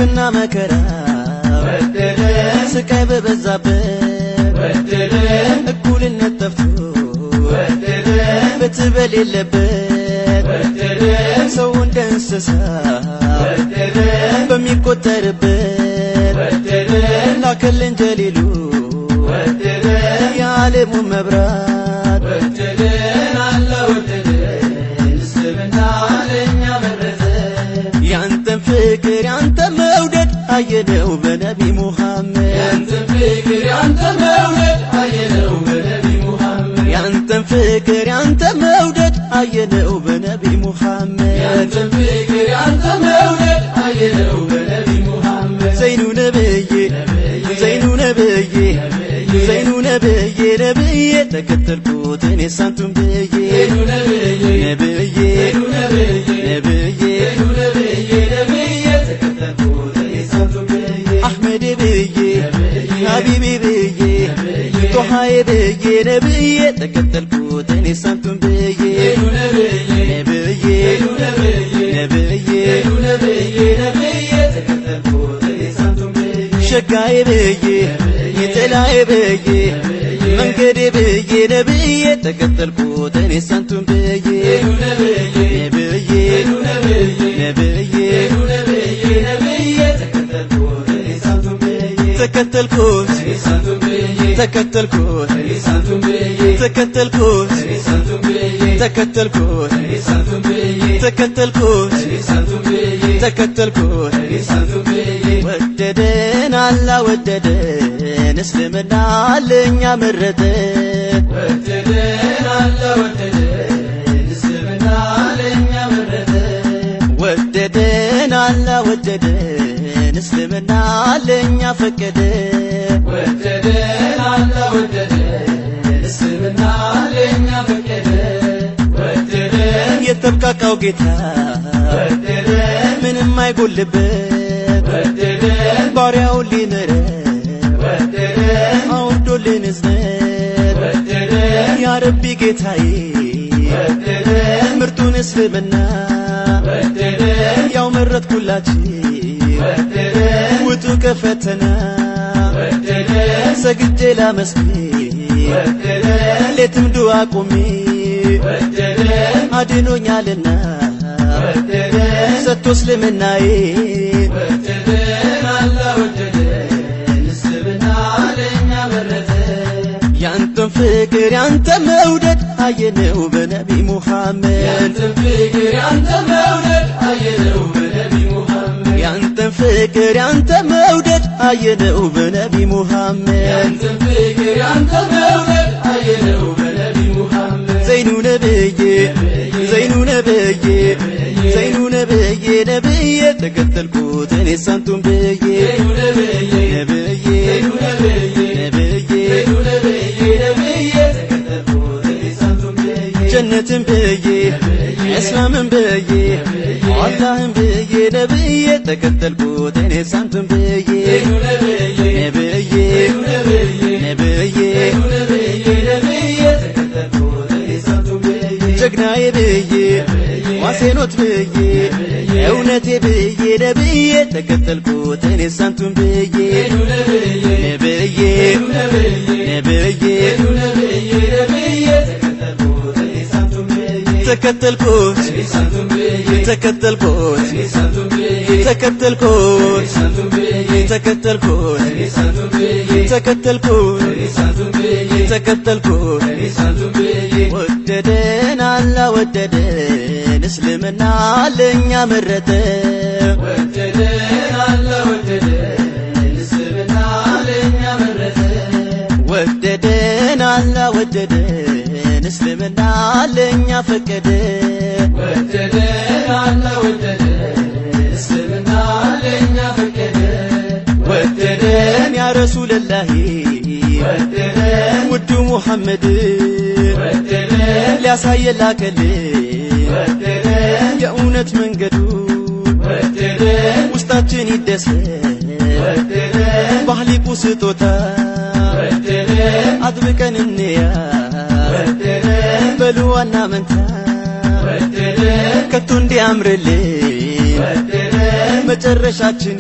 ግፍና መከራ ወደደን ስቃይ በበዛበት ወደደን እኩልነት ጠፍቶ ወደደን በትበሌለበት ወደደን ሰው እንደ እንስሳ ወደደን በሚቆጠርበት ወደደን ላከልን ጀሊሉ ወደደን የዓለሙ መብራት ወደደን አለ ወደደን እስልምና ለኛ መረጠ ያንተን ፍቅር ያንተን መውደድ አየነው በነቢ ሙሐመድ ያንተን ፍቅር ያንተን መውደድ አየነው በነቢ ሙሐመድ ያንተን ፍቅር ያንተን መውደድ አየነው በነቢ ሙሐመድ ያንተን ፍቅር ያንተን መውደድ አየነው በነቢ ሙሐመድ ዘይኑ ነብዬ ዘይኑ ነብዬ ዘይኑ ነብዬ ነብዬ ተከተልኩት እኔ ሳንቱን ብዬ ዘይኑ ነብዬ ነብዬ ዘይኑ ነብዬ ነብዬ ዘይኑ ነብዬ ነብዬ ተከተልኩት እኔ ሳንቱን ብዬ አህመድ ብዬ ሀቢቢ ብዬ ጦሃዬ ብዬ ነብዬ ተከተልኩት እኔ ሳንቱን ብዬ ዘይኑ ነብዬ ነብዬ ዘይኑ ነብዬ ነብዬ ዘይኑ ነብዬ ነብዬ ተከተልኩት እኔ ሳንቱን ብዬ ሸጋዬ ብዬ የጥላዬ ብዬ መንገዴ ብዬ ነብዬ ተከተልኩት እኔ ሳንቱን ብዬ ነብዬ ነብዬ ነብዬ ነብዬ ተከተልኩት እኔ ሳንቱን ብዬ ተከተልኩት እኔ ሳንቱን ብዬ ተከተልኩት እኔ ሳንቱን ብዬ ተከተልኩት እኔ ሳንቱን ብዬ ተከተልኩት እኔ ሳንቱን ብዬ ተከተልኩት እኔ ሳንቱን ብዬ ተከተልኩት እኔ ሳንቱን ብዬ ወደደን አላህ ወደደን እስልምና ለኛ መረጠ ወደደን አላህ ወደደን እስልምና ለኛ መረጠ ወደደን አላህ ወደደን እስልምና ለኛ ፈቀደ ወደደን አላህ ወደደን እስልምና ለኛ ፈቀደ ወደደን የተብቃቃው ጌታ ወደደን ምንም አይጎልበት ወደደን ባሪያውን ሊምረ ወደደን አውርዶልን እዝነት ወደደን ያ ረቢ ጌታዬ ወደደን ምርጡን እስልምና ወደደን ያው መረጥኩላችሁ ወደደን ውጡ ከፈተና ወደደን ሰግጄ ላመስግን ወደደን ሌትም ዱዓ ቆሜ ወደደን አድኖኛልና ወደደን ሰጥቶ እስልምናዬ ወደደን አላህ ወደደን እስልምና ለኛ መረጠ ያንተን ፍቅር ያንተን መውደድ አየነው በነቢ ሙሐመድ ያንተን ፍቅር ያንተን መውደድ አየነው በነቢ ሙሐመድ ያንተን ፍቅር ያንተን መውደድ አየነው በነቢ ሙሐመድ ያንተን ፍቅር ያንተን መውደድ አየነው በነቢ ሙሐመድ ዘይኑ ነብዬ ዘይኑ ነብዬ ዘይኑ ነብዬ ነብዬ ተከተልኩት እኔ ሳንቱን ብዬ ዘይኑ ነብዬ ነብዬ ዘይኑ ነብዬ ነብዬ ዘይኑ ነብዬ ነብዬ ተከተልኩት እኔ ሳንቱን ብዬ ጀነትን ብዬ እስላምን ብዬ አላህን ብዬ ነብዬ ተከተልኩት እኔ ሳንቱን ብዬ ዘይኑ ነብዬ ነብዬ ነብዬ ነብዬ ነብዬ ነብዬ ተከተልኩት እኔ ሳንቱን ብዬ ጀግናዬ ብዬ ዋሴኖት ብዬ እውነቴ ብዬ ነብዬ ተከተልኩት እኔ ሳንቱን ብዬ ነብዬ ነብዬ ነብዬ ነብዬ ተከተልኩት እኔ ሳንቱን ብዬ ተከተልኩት እኔ ሳንቱን ብዬ ተከተልኩት እኔ ሳንቱን ብዬ ተከተልኩት ሳንቱን ብዬ ተከተልኩት እኔ ሳንቱን ብዬ ተከተልኩት እኔ ሳንቱን ብዬ ተከተልኩት እኔ ሳንቱን ብዬ ወደደን አላህ ወደደን እስልምና ለኛ መረጠ ወደደን አላህ ወደደን እስልምና ለኛ መረጠ ወደደን አላህ ወደደን እስልምና ለኛ ፈቀደ ወደደን አላህ ወደደን እስልምና ለኛ ፈቀደ ወደደን ያ ረሱለላህ ወደደን ውዱ ሙሐመድ ወደደን ሊያሳየን ላከልን ወደደን የእውነት መንገዱ ወደደን ውስጣችን ይደሰት ወደደን ባህሊቁ ስጦታ ወደደን አጥብቀን እንያ ወደደን በሉዋና መንታ ወደደን ከቶ እንዲያምርልን ወደደን መጨረሻችን